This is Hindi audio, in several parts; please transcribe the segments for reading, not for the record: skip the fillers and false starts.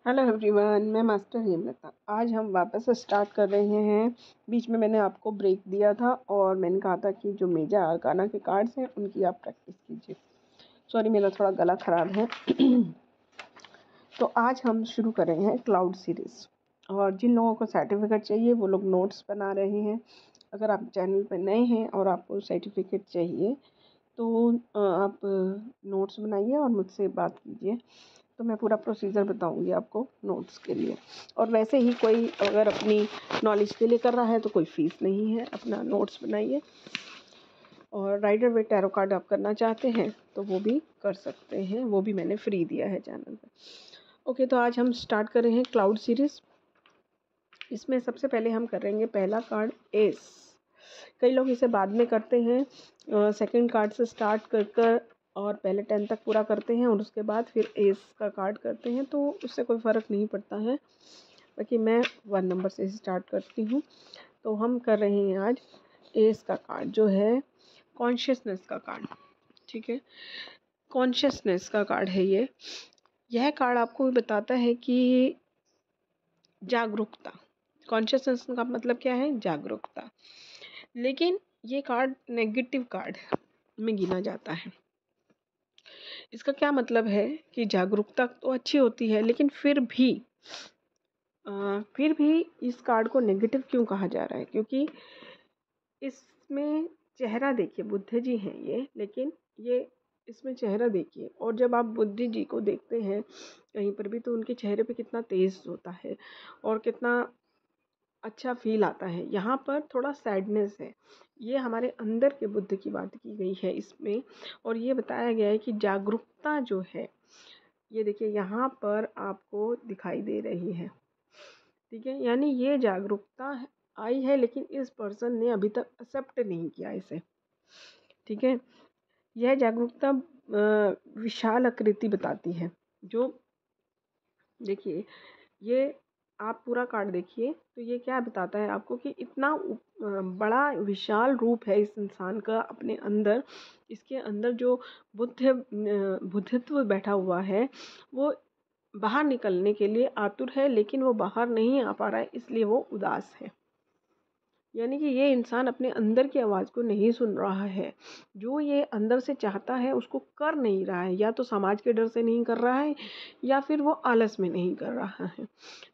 हेलो एवरीवन, मैं मास्टर हेमलता। आज हम वापस से स्टार्ट कर रहे हैं। बीच में मैंने आपको ब्रेक दिया था और मैंने कहा था कि जो मेजर आर्काना के कार्ड्स हैं उनकी आप प्रैक्टिस कीजिए। सॉरी, मेरा थोड़ा गला ख़राब है। तो आज हम शुरू कर रहे हैं क्लाउड सीरीज़। और जिन लोगों को सर्टिफिकेट चाहिए वो लोग नोट्स बना रहे हैं। अगर आप चैनल पर नए हैं और आपको सर्टिफिकेट चाहिए तो आप नोट्स बनाइए और मुझसे बात कीजिए। तो मैं पूरा प्रोसीजर बताऊंगी आपको नोट्स के लिए। और वैसे ही कोई अगर अपनी नॉलेज के लिए कर रहा है तो कोई फ़ीस नहीं है, अपना नोट्स बनाइए। और राइडर विद टैरो कार्ड आप करना चाहते हैं तो वो भी कर सकते हैं, वो भी मैंने फ्री दिया है चैनल पर। ओके, तो आज हम स्टार्ट कर रहे हैं क्लाउड सीरीज़। इसमें सबसे पहले हम करेंगे पहला कार्ड एस। कई लोग इसे बाद में करते हैं, सेकंड कार्ड से स्टार्ट कर कर और पहले 10 तक पूरा करते हैं और उसके बाद फिर एस का कार्ड करते हैं, तो उससे कोई फ़र्क नहीं पड़ता है। बाकी मैं 1 नंबर से स्टार्ट करती हूँ। तो हम कर रहे हैं आज एस का कार्ड, जो है कॉन्शियसनेस का कार्ड। ठीक है, कॉन्शियसनेस का कार्ड है ये। यह कार्ड आपको बताता है कि जागरूकता। कॉन्शियसनेस का मतलब क्या है? जागरूकता। लेकिन ये कार्ड नेगेटिव कार्ड में गिना जाता है। इसका क्या मतलब है कि जागरूकता तो अच्छी होती है, लेकिन फिर भी इस कार्ड को नेगेटिव क्यों कहा जा रहा है? क्योंकि इसमें चेहरा देखिए, बुद्ध जी हैं ये, लेकिन ये इसमें चेहरा देखिए। और जब आप बुद्ध जी को देखते हैं कहीं पर भी तो उनके चेहरे पे कितना तेज होता है और कितना अच्छा फील आता है। यहाँ पर थोड़ा सैडनेस है। ये हमारे अंदर के बुद्ध की बात की गई है इसमें। और ये बताया गया है कि जागरूकता जो है, ये देखिए यहाँ पर आपको दिखाई दे रही है। ठीक है, यानी ये जागरूकता आई है, लेकिन इस पर्सन ने अभी तक एक्सेप्ट नहीं किया इसे। ठीक है, यह जागरूकता विशाल आकृति बताती है। जो देखिए, ये आप पूरा कार्ड देखिए तो ये क्या बताता है आपको कि इतना बड़ा विशाल रूप है इस इंसान का अपने अंदर। इसके अंदर जो बुद्धित्व बैठा हुआ है वो बाहर निकलने के लिए आतुर है, लेकिन वो बाहर नहीं आ पा रहा है, इसलिए वो उदास है। यानी कि ये इंसान अपने अंदर की आवाज़ को नहीं सुन रहा है। जो ये अंदर से चाहता है उसको कर नहीं रहा है, या तो समाज के डर से नहीं कर रहा है या फिर वो आलस में नहीं कर रहा है।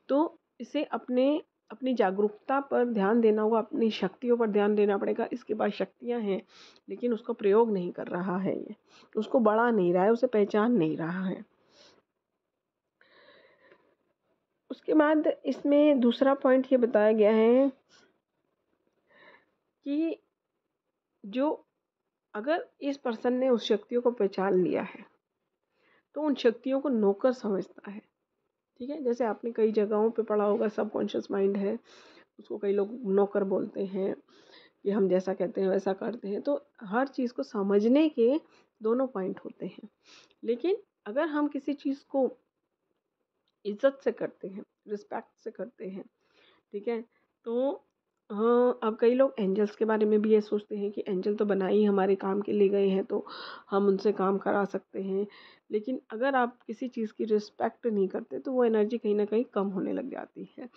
तो इसे अपनी जागरूकता पर ध्यान देना होगा, अपनी शक्तियों पर ध्यान देना पड़ेगा। इसके पास शक्तियाँ हैं लेकिन उसका प्रयोग नहीं कर रहा है, ये उसको बढ़ा नहीं रहा है, उसे पहचान नहीं रहा है। उसके बाद इसमें दूसरा पॉइंट ये बताया गया है कि जो अगर इस पर्सन ने उस शक्तियों को पहचान लिया है तो उन शक्तियों को नौकर समझता है। ठीक है, जैसे आपने कई जगहों पे पढ़ा होगा, सबकॉन्शियस माइंड है, उसको कई लोग नौकर बोलते हैं कि हम जैसा कहते हैं वैसा करते हैं। तो हर चीज़ को समझने के दोनों पॉइंट होते हैं। लेकिन अगर हम किसी चीज़ को इज्जत से करते हैं, रिस्पेक्ट से करते हैं, ठीक है, तो हाँ, अब कई लोग एंजल्स के बारे में भी ये सोचते हैं कि एंजल तो बना ही हमारे काम के लिए गए हैं तो हम उनसे काम करा सकते हैं। लेकिन अगर आप किसी चीज़ की रिस्पेक्ट नहीं करते तो वो एनर्जी कहीं ना कहीं कम होने लग जाती है।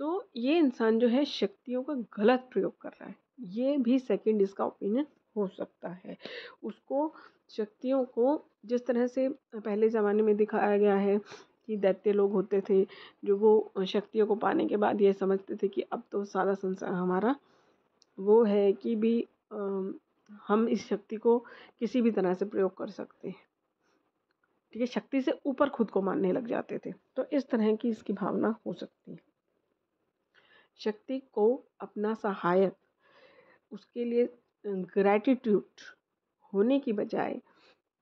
तो ये इंसान जो है शक्तियों का गलत प्रयोग कर रहा है। ये भी सेकंड इसका ओपिनियन हो सकता है। उसको शक्तियों को जिस तरह से पहले ज़माने में दिखाया गया है कि दैत्य लोग होते थे, जो वो शक्तियों को पाने के बाद ये समझते थे कि अब तो सारा संसार हमारा वो है कि भी हम इस शक्ति को किसी भी तरह से प्रयोग कर सकते हैं। ठीक है, शक्ति से ऊपर खुद को मानने लग जाते थे। तो इस तरह की इसकी भावना हो सकती है। शक्ति को अपना सहायक, उसके लिए ग्रैटिट्यूड होने की बजाय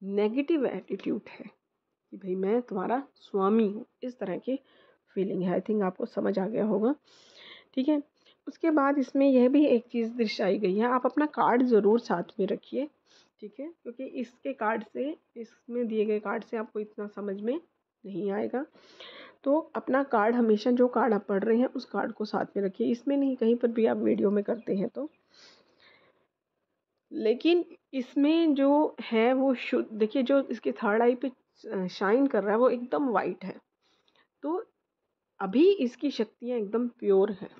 नेगेटिव एटीट्यूड है कि भाई मैं तुम्हारा स्वामी हूँ, इस तरह की फीलिंग है। आई थिंक आपको समझ आ गया होगा। ठीक है, उसके बाद इसमें यह भी एक चीज़ दर्शाई गई है, आप अपना कार्ड ज़रूर साथ में रखिए। ठीक है, क्योंकि इसके कार्ड से, इसमें दिए गए कार्ड से आपको इतना समझ में नहीं आएगा। तो अपना कार्ड हमेशा, जो कार्ड आप पढ़ रहे हैं उस कार्ड को साथ में रखिए। इसमें नहीं, कहीं पर भी आप वीडियो में करते हैं तो। लेकिन इसमें जो है वो शुद्ध देखिए, जो इसके थर्ड आई पे शाइन कर रहा है वो एकदम वाइट है। तो अभी इसकी शक्तियाँ एकदम प्योर हैं।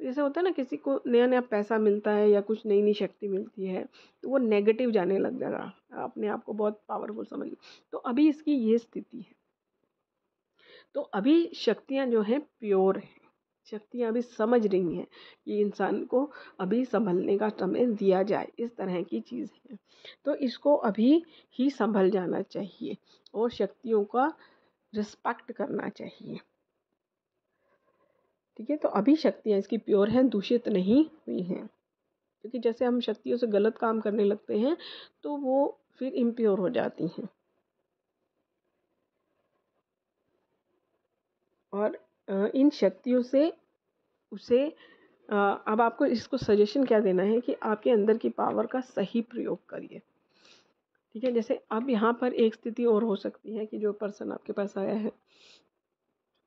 जैसे होता है ना, किसी को नया नया पैसा मिलता है या कुछ नई नई शक्ति मिलती है तो वो नेगेटिव जाने लग जाएगा, अपने आप को बहुत पावरफुल समझ। तो अभी इसकी ये स्थिति है। तो अभी शक्तियाँ जो हैं प्योर हैं, शक्तियाँ अभी समझ रही हैं कि इंसान को अभी संभलने का समय दिया जाए, इस तरह की चीज़ है। तो इसको अभी ही संभल जाना चाहिए और शक्तियों का रिस्पेक्ट करना चाहिए। ठीक है, तो अभी शक्तियाँ इसकी प्योर हैं, दूषित नहीं हुई हैं। क्योंकि जैसे हम शक्तियों से गलत काम करने लगते हैं तो वो फिर इम्प्योर हो जाती हैं। और इन शक्तियों से उसे अब आपको इसको सजेशन क्या देना है कि आपके अंदर की पावर का सही प्रयोग करिए। ठीक है, जैसे अब यहाँ पर एक स्थिति और हो सकती है कि जो पर्सन आपके पास आया है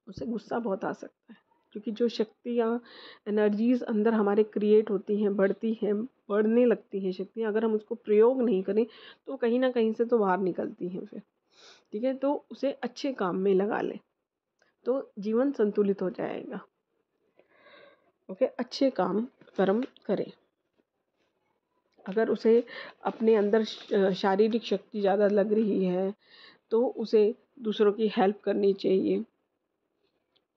उसे गुस्सा बहुत आ सकता है, क्योंकि जो शक्तियाँ एनर्जीज अंदर हमारे क्रिएट होती हैं, बढ़ती हैं, बढ़ने लगती हैं शक्तियाँ, अगर हम उसको प्रयोग नहीं करें तो कहीं ना कहीं से तो बाहर निकलती हैं फिर। ठीक है, तो उसे अच्छे काम में लगा लें तो जीवन संतुलित हो जाएगा। ओके, अच्छे काम कर्म करें। अगर उसे अपने अंदर शारीरिक शक्ति ज़्यादा लग रही है तो उसे दूसरों की हेल्प करनी चाहिए।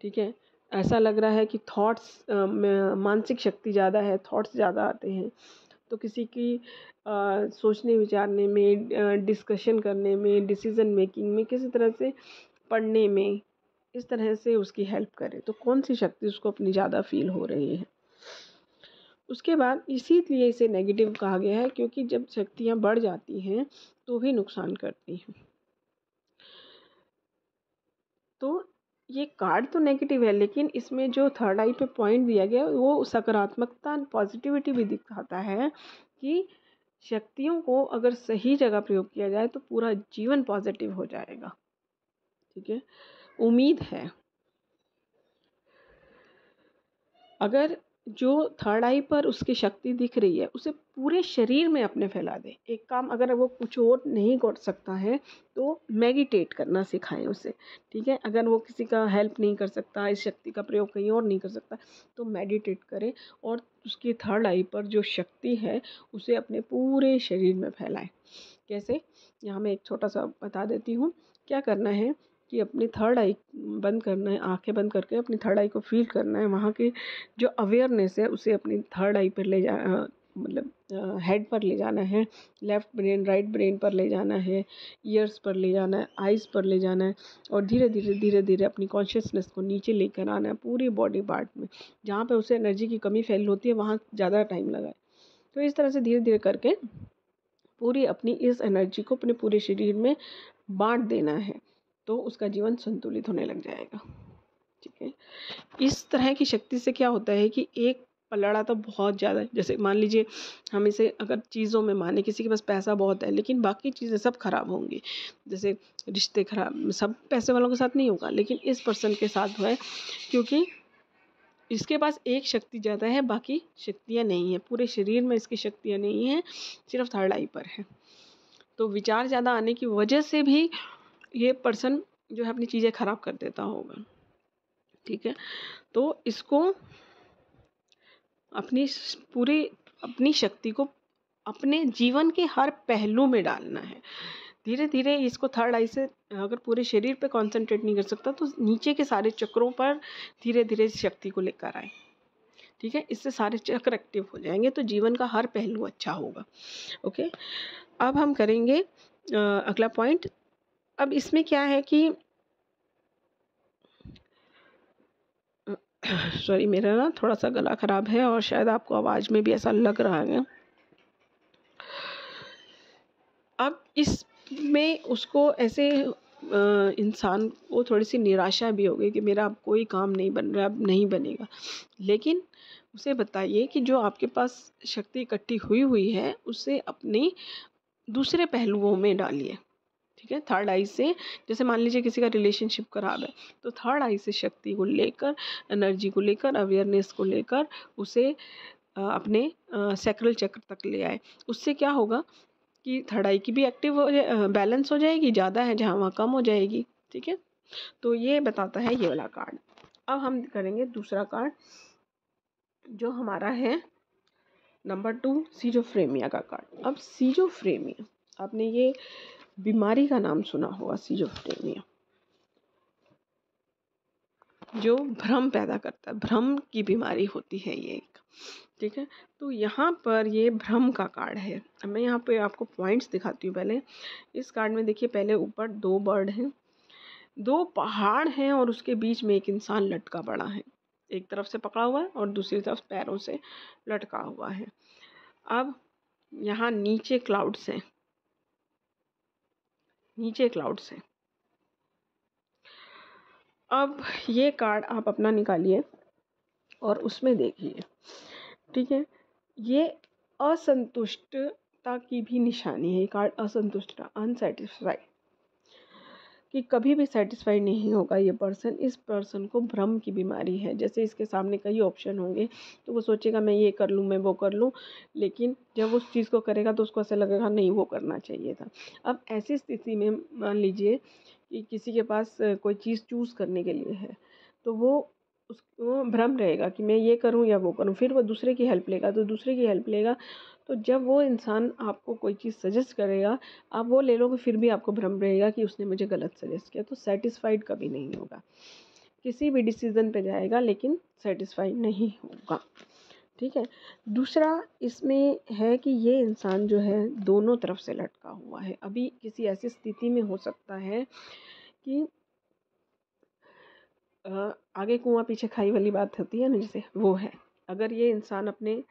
ठीक है, ऐसा लग रहा है कि थॉट्स मानसिक शक्ति ज़्यादा है, थॉट्स ज़्यादा आते हैं, तो किसी की सोचने विचारने में, डिस्कशन करने में, डिसीजन मेकिंग में, किसी तरह से पढ़ने में, इस तरह से उसकी हेल्प करें। तो कौन सी शक्ति उसको अपनी ज़्यादा फील हो रही है। उसके बाद इसीलिए इसे नेगेटिव कहा गया है, क्योंकि जब शक्तियाँ बढ़ जाती हैं तो भी नुकसान करती हैं। तो ये कार्ड तो नेगेटिव है, लेकिन इसमें जो थर्ड आई पे पॉइंट दिया गया है वो सकारात्मकता, पॉजिटिविटी भी दिखाता है कि शक्तियों को अगर सही जगह प्रयोग किया जाए तो पूरा जीवन पॉजिटिव हो जाएगा। ठीक है, उम्मीद है। अगर जो थर्ड आई पर उसकी शक्ति दिख रही है उसे पूरे शरीर में अपने फैला दे। एक काम अगर वो कुछ और नहीं कर सकता है तो मेडिटेट करना सिखाएं उसे। ठीक है, अगर वो किसी का हेल्प नहीं कर सकता, इस शक्ति का प्रयोग कहीं और नहीं कर सकता, तो मेडिटेट करे और उसकी थर्ड आई पर जो शक्ति है उसे अपने पूरे शरीर में फैलाए। कैसे, यहाँ मैं एक छोटा सा बता देती हूँ। क्या करना है कि अपनी थर्ड आई बंद करना है, आंखें बंद करके अपनी थर्ड आई को फील करना है। वहाँ की जो अवेयरनेस है उसे अपनी थर्ड आई पर ले जा मतलब हेड पर ले जाना है, लेफ्ट ब्रेन राइट ब्रेन पर ले जाना है, ईयर्स पर ले जाना है, आइज़ पर ले जाना है, और धीरे धीरे अपनी कॉन्शियसनेस को नीचे लेकर आना है पूरी बॉडी पार्ट में। जहाँ पे उसे एनर्जी की कमी फील होती है वहाँ ज़्यादा टाइम लगाए। तो इस तरह से धीरे धीरे करके पूरी अपनी इस एनर्जी को अपने पूरे शरीर में बांट देना है, तो उसका जीवन संतुलित होने लग जाएगा। ठीक है, इस तरह की शक्ति से क्या होता है कि एक पलड़ा तो बहुत ज़्यादा है। जैसे मान लीजिए हम इसे अगर चीज़ों में माने, किसी के पास पैसा बहुत है लेकिन बाकी चीज़ें सब खराब होंगी, जैसे रिश्ते खराब, सब पैसे वालों के साथ नहीं होगा लेकिन इस पर्सन के साथ हुआ है, क्योंकि इसके पास एक शक्ति ज़्यादा है, बाकी शक्तियाँ नहीं है, पूरे शरीर में इसकी शक्तियाँ नहीं हैं, सिर्फ थर्ड आई पर है। तो विचार ज़्यादा आने की वजह से भी ये पर्सन जो है अपनी चीज़ें खराब कर देता होगा। ठीक है, तो इसको अपनी पूरी अपनी शक्ति को अपने जीवन के हर पहलू में डालना है। धीरे धीरे इसको थर्ड आई से अगर पूरे शरीर पे कंसंट्रेट नहीं कर सकता तो नीचे के सारे चक्रों पर धीरे धीरे इस शक्ति को लेकर आए। ठीक है, इससे सारे चक्र एक्टिव हो जाएंगे तो जीवन का हर पहलू अच्छा होगा। ओके, अब हम करेंगे अगला पॉइंट। अब इसमें क्या है कि सॉरी, मेरा ना थोड़ा सा गला ख़राब है और शायद आपको आवाज़ में भी ऐसा लग रहा है। अब इसमें उसको ऐसे इंसान को थोड़ी सी निराशा भी हो गई कि मेरा अब कोई काम नहीं बन रहा, अब नहीं बनेगा। लेकिन उसे बताइए कि जो आपके पास शक्ति इकट्ठी हुई है उसे अपने दूसरे पहलुओं में डालिए। ठीक है, थर्ड आई से, जैसे मान लीजिए किसी का रिलेशनशिप खराब है तो थर्ड आई से शक्ति को लेकर, एनर्जी को लेकर, अवेयरनेस को लेकर उसे अपने सैक्रल चक्र तक ले आए। उससे क्या होगा कि थर्ड आई की भी एक्टिव हो बैलेंस हो जाएगी, ज़्यादा है जहाँ वहाँ कम हो जाएगी। ठीक है, तो ये बताता है ये वाला कार्ड। अब हम करेंगे दूसरा कार्ड जो हमारा है नंबर 2, सीजोफ्रेनिया का कार्ड। अब सीजोफ्रेनिया, आपने ये बीमारी का नाम सुना होगा, सीजोफ्रेनिया, जो भ्रम पैदा करता है, भ्रम की बीमारी होती है ये एक, ठीक है। तो यहाँ पर ये भ्रम का कार्ड है। अब मैं यहाँ पे आपको पॉइंट्स दिखाती हूँ। पहले इस कार्ड में देखिए, पहले ऊपर 2 बर्ड हैं, 2 पहाड़ हैं और उसके बीच में एक इंसान लटका पड़ा है, एक तरफ से पकड़ा हुआ है और दूसरी तरफ पैरों से लटका हुआ है। अब यहाँ नीचे क्लाउड्स हैं, नीचे क्लाउड्स हैं। अब ये कार्ड आप अपना निकालिए और उसमें देखिए, ठीक है। ये असंतुष्टता की भी निशानी है। ये कार्ड असंतुष्ट, अनसेटिस्फाइड, कि कभी भी सेटिस्फाइड नहीं होगा ये पर्सन। इस पर्सन को भ्रम की बीमारी है। जैसे इसके सामने कई ऑप्शन होंगे तो वो सोचेगा मैं ये कर लूँ, मैं वो कर लूँ, लेकिन जब उस चीज़ को करेगा तो उसको ऐसा लगेगा नहीं वो करना चाहिए था। अब ऐसी स्थिति में मान लीजिए कि किसी के पास कोई चीज़ चूज़ करने के लिए है, तो वो उसको भ्रम रहेगा कि मैं ये करूँ या वो करूँ। फिर वो दूसरे की हेल्प लेगा, तो दूसरे की हेल्प लेगा, तो जब वो इंसान आपको कोई चीज़ सजेस्ट करेगा, आप वो ले लोगे, फिर भी आपको भ्रम रहेगा कि उसने मुझे गलत सजेस्ट किया। तो सेटिस्फाइड कभी नहीं होगा, किसी भी डिसीज़न पे जाएगा लेकिन सेटिस्फाइड नहीं होगा, ठीक है। दूसरा इसमें है कि ये इंसान जो है दोनों तरफ से लटका हुआ है। अभी किसी ऐसी स्थिति में हो सकता है कि आगे कुआं पीछे खाई वाली बात होती है ना, जैसे वो है। अगर ये इंसान अपने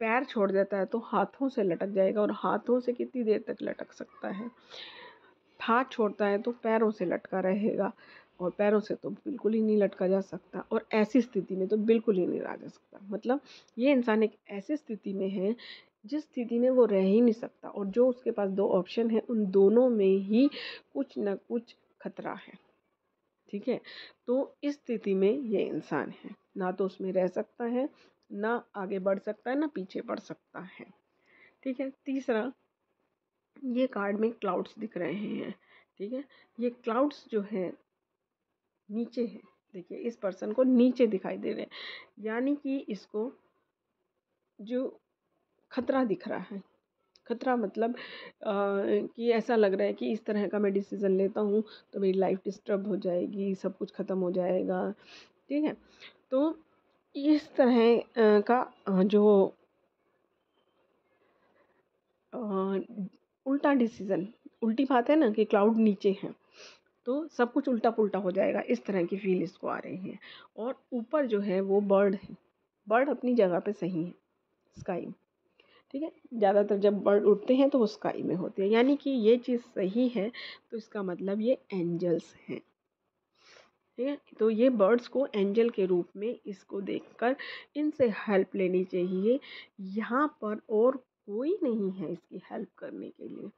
पैर छोड़ देता है तो हाथों से लटक जाएगा, और हाथों से कितनी देर तक लटक सकता है। हाथ छोड़ता है तो पैरों से लटका रहेगा, और पैरों से तो बिल्कुल ही नहीं लटका जा सकता, और ऐसी स्थिति में तो बिल्कुल ही नहीं रहा जा सकता। मतलब ये इंसान एक ऐसी स्थिति में है जिस स्थिति में वो रह ही नहीं सकता, और जो उसके पास 2 ऑप्शन है उन दोनों में ही कुछ ना कुछ खतरा है, ठीक है। तो इस स्थिति में ये इंसान है, ना तो उसमें रह सकता है, ना आगे बढ़ सकता है, ना पीछे बढ़ सकता है, ठीक है। तीसरा, ये कार्ड में क्लाउड्स दिख रहे हैं, ठीक है। ये क्लाउड्स जो है नीचे है, देखिए इस पर्सन को नीचे दिखाई दे रहे हैं, यानी कि इसको जो खतरा दिख रहा है। खतरा मतलब कि ऐसा लग रहा है कि इस तरह का मैं डिसीज़न लेता हूँ तो मेरी लाइफ डिस्टर्ब हो जाएगी, सब कुछ ख़त्म हो जाएगा, ठीक है। तो इस तरह का जो उल्टा डिसीज़न, उल्टी बात है ना कि क्लाउड नीचे है तो सब कुछ उल्टा पुल्टा हो जाएगा, इस तरह की फील इसको आ रही है। और ऊपर जो है वो बर्ड है, बर्ड अपनी जगह पे सही है, स्काई, ठीक है। ज़्यादातर जब बर्ड उड़ते हैं तो वो स्काई में होते हैं, यानी कि ये चीज़ सही है, तो इसका मतलब ये एंजल्स हैं, ठीक है। तो ये बर्ड्स को एंजल के रूप में इसको देखकर इनसे हेल्प लेनी चाहिए। यहाँ पर और कोई नहीं है इसकी हेल्प करने के लिए,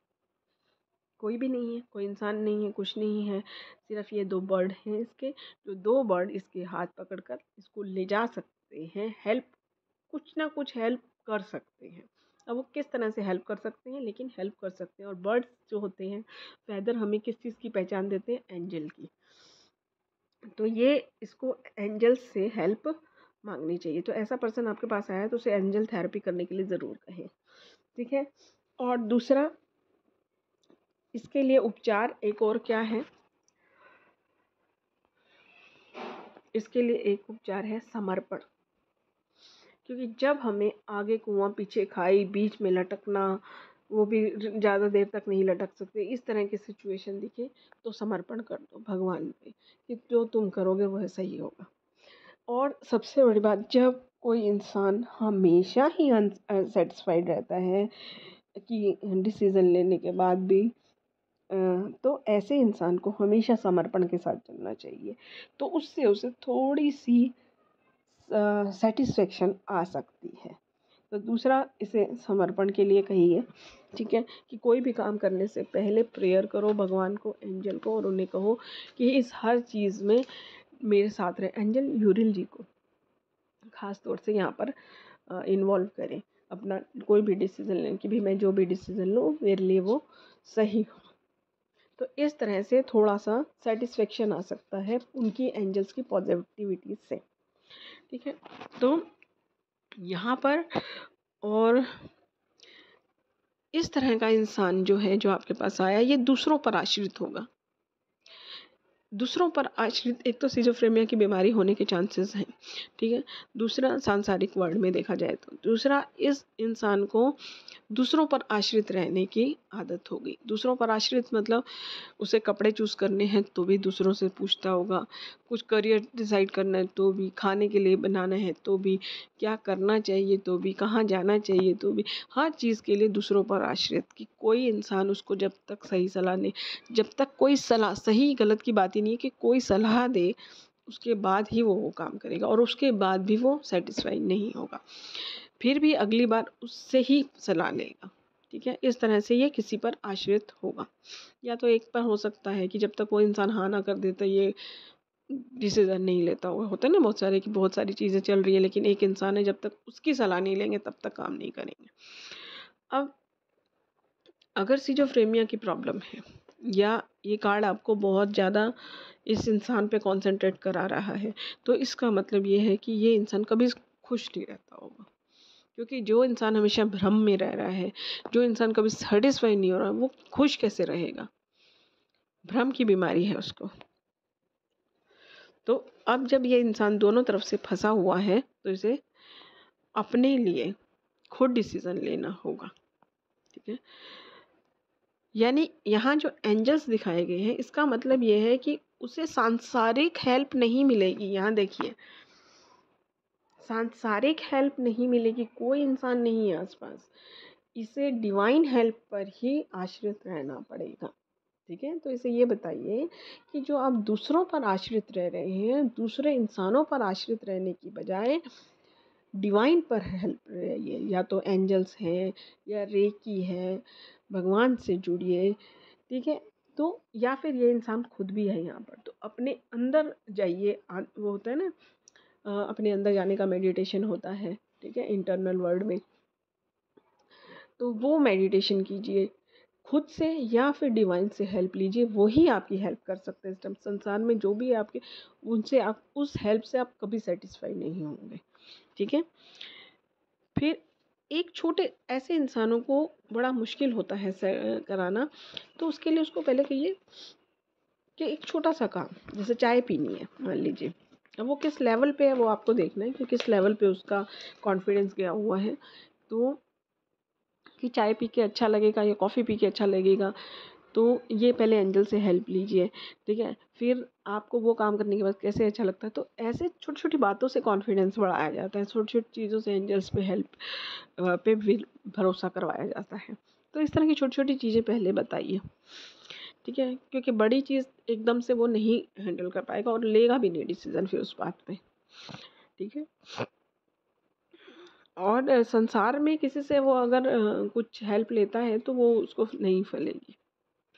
कोई भी नहीं है, कोई इंसान नहीं है, कुछ नहीं है, सिर्फ ये 2 बर्ड हैं इसके, जो 2 बर्ड इसके हाथ पकड़कर इसको ले जा सकते हैं, हेल्प, कुछ ना कुछ हेल्प कर सकते हैं। अब वो किस तरह से हेल्प कर सकते हैं, लेकिन हेल्प कर सकते हैं। और बर्ड्स जो होते हैं फेदर हमें किस चीज़ की पहचान देते हैं, एंजल की। तो ये इसको एंजल से हेल्प मांगनी चाहिए। तो ऐसा पर्सन आपके पास आया है तो उसे एंजल थेरेपी करने के लिए ज़रूर कहें, ठीक है। और दूसरा इसके लिए उपचार एक और क्या है, इसके लिए एक उपचार है समर्पण। क्योंकि जब हमें आगे कुआं पीछे खाई, बीच में लटकना, वो भी ज़्यादा देर तक नहीं लटक सकते, इस तरह की सिचुएशन दिखे तो समर्पण कर दो भगवान पे कि जो तुम करोगे वह सही होगा। और सबसे बड़ी बात, जब कोई इंसान हमेशा ही अनसेटिस्फाइड रहता है कि डिसीज़न लेने के बाद भी, तो ऐसे इंसान को हमेशा समर्पण के साथ चलना चाहिए, तो उससे उसे थोड़ी सी सेटिस्फेक्शन आ सकती है। तो दूसरा, इसे समर्पण के लिए कहिए, ठीक है, कि कोई भी काम करने से पहले प्रेयर करो भगवान को, एंजल को, और उन्हें कहो कि इस हर चीज़ में मेरे साथ रहे। एंजल यूरिल जी को ख़ास तौर से यहाँ पर इन्वॉल्व करें, अपना कोई भी डिसीज़न लें कि भी मैं जो भी डिसीज़न लूँ मेरे लिए वो सही हो। तो इस तरह से थोड़ा सा सेटिस्फेक्शन आ सकता है उनकी एंजल्स की पॉजिटिविटी से। ठीक है, तो यहाँ पर और इस तरह का इंसान जो है, जो आपके पास आया, ये दूसरों पर आश्रित होगा। दूसरों पर आश्रित, एक तो सिजोफ्रेनिया की बीमारी होने के चांसेस हैं, ठीक है। दूसरा, सांसारिक वर्ल्ड में देखा जाए तो दूसरा, इस इंसान को दूसरों पर आश्रित रहने की आदत होगी। दूसरों पर आश्रित मतलब उसे कपड़े चूज़ करने हैं तो भी दूसरों से पूछता होगा, कुछ करियर डिसाइड करना है तो भी, खाने के लिए बनाना है तो भी, क्या करना चाहिए तो भी, कहाँ जाना चाहिए तो भी, हर चीज़ के लिए दूसरों पर आश्रित। कि कोई इंसान उसको जब तक सही सलाह नहीं, जब तक कोई सलाह, सही गलत की बात ही नहीं है, कि कोई सलाह दे उसके बाद ही वो काम करेगा, और उसके बाद भी वो सेटिस्फाई नहीं होगा, फिर भी अगली बार उससे ही सलाह लेगा। ठीक है, इस तरह से ये किसी पर आश्रित होगा। या तो एक पर हो सकता है कि जब तक वो इंसान हाँ ना कर देता, ये डिसीजन नहीं लेता होगा। होता है ना बहुत सारे, कि बहुत सारी चीज़ें चल रही है लेकिन एक इंसान है, जब तक उसकी सलाह नहीं लेंगे तब तक काम नहीं करेंगे। अब अगर सिजोफ्रेनिया की प्रॉब्लम है, या ये कार्ड आपको बहुत ज़्यादा इस इंसान पे कंसंट्रेट करा रहा है, तो इसका मतलब ये है कि ये इंसान कभी खुश नहीं रहता होगा। क्योंकि जो इंसान हमेशा भ्रम में रह रहा है, जो इंसान कभी सेटिस्फाई नहीं हो रहा, वो खुश कैसे रहेगा? भ्रम की बीमारी है उसको। तो अब जब ये इंसान दोनों तरफ से फंसा हुआ है, तो इसे अपने लिए खुद डिसीजन लेना होगा। ठीक है, यानी यहाँ जो एंजल्स दिखाए गए हैं, इसका मतलब ये है कि उसे सांसारिक हेल्प नहीं मिलेगी। यहाँ देखिए, सांसारिक हेल्प नहीं मिलेगी, कोई इंसान नहीं है आसपास, इसे डिवाइन हेल्प पर ही आश्रित रहना पड़ेगा। ठीक है, तो इसे ये बताइए कि जो आप दूसरों पर आश्रित रह रहे हैं, दूसरे इंसानों पर आश्रित रहने की बजाय डिवाइन पर हेल्प रहिए। या तो एंजल्स हैं, या रेकी है, भगवान से जुड़िए। ठीक है, तो या फिर ये इंसान खुद भी है यहाँ पर, तो अपने अंदर जाइए। वो होता है ना, अपने अंदर जाने का मेडिटेशन होता है, ठीक है, इंटरनल वर्ल्ड में। तो वो मेडिटेशन कीजिए खुद से, या फिर डिवाइन से हेल्प लीजिए, वही आपकी हेल्प कर सकते हैं। इस टाइम संसार में जो भी आपके, उनसे आप, उस हेल्प से आप कभी सेटिस्फाई नहीं होंगे। ठीक है, फिर एक छोटे ऐसे इंसानों को बड़ा मुश्किल होता है कराना, तो उसके लिए उसको पहले कहिए कि एक छोटा सा काम, जैसे चाय पीनी है मान लीजिए, अब वो किस लेवल पे है वो आपको देखना है, कि किस लेवल पे उसका कॉन्फिडेंस गया हुआ है। तो कि चाय पी के अच्छा लगेगा या कॉफ़ी पी के अच्छा लगेगा, तो ये पहले एंजल से हेल्प लीजिए। ठीक है, फिर आपको वो काम करने के बाद कैसे अच्छा लगता है, तो ऐसे छोटी छोटी बातों से कॉन्फिडेंस बढ़ाया जाता है, छोटी छोटी चीज़ों से एंजल्स पे हेल्प पे भी भरोसा करवाया जाता है। तो इस तरह की छोटी छोटी चीज़ें पहले बताइए। ठीक है, क्योंकि बड़ी चीज़ एकदम से वो नहीं हैंडल कर पाएगा, और लेगा भी नहीं डिसीजन फिर उस बात पे। ठीक है, और संसार में किसी से वो अगर कुछ हेल्प लेता है, तो वो उसको नहीं फलेगी,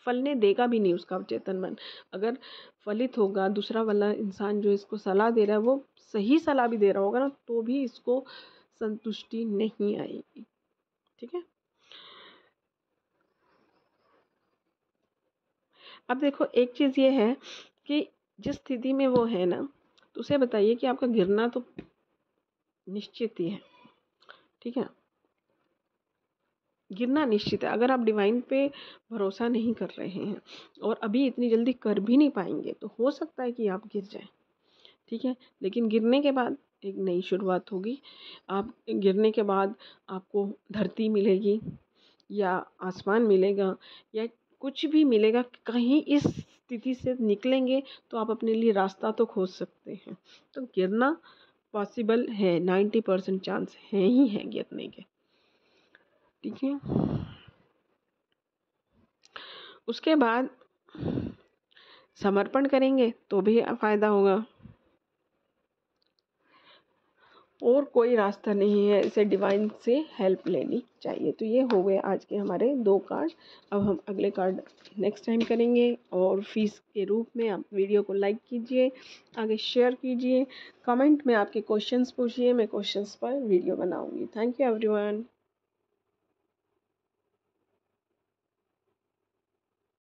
फलने देगा भी नहीं उसका चेतन मन। अगर फलित होगा, दूसरा वाला इंसान जो इसको सलाह दे रहा है वो सही सलाह भी दे रहा होगा ना, तो भी इसको संतुष्टि नहीं आएगी। ठीक है, अब देखो एक चीज़ ये है कि जिस स्थिति में वो है ना, तो उसे बताइए कि आपका गिरना तो निश्चित ही है। ठीक है, गिरना निश्चित है। अगर आप डिवाइन पे भरोसा नहीं कर रहे हैं, और अभी इतनी जल्दी कर भी नहीं पाएंगे, तो हो सकता है कि आप गिर जाएं। ठीक है, लेकिन गिरने के बाद एक नई शुरुआत होगी। आप गिरने के बाद आपको धरती मिलेगी, या आसमान मिलेगा, या कुछ भी मिलेगा। कहीं इस स्थिति से निकलेंगे तो आप अपने लिए रास्ता तो खोज सकते हैं। तो गिरना पॉसिबल है, 90% चांस है ही है गिरने के। ठीक है, उसके बाद समर्पण करेंगे तो भी फ़ायदा होगा, और कोई रास्ता नहीं है, इसे डिवाइन से हेल्प लेनी चाहिए। तो ये हो गए आज के हमारे 2 कार्ड। अब हम अगले कार्ड नेक्स्ट टाइम करेंगे, और फीस के रूप में आप वीडियो को लाइक कीजिए, आगे शेयर कीजिए, कमेंट में आपके क्वेश्चंस पूछिए, मैं क्वेश्चंस पर वीडियो बनाऊंगी। Thank you everyone.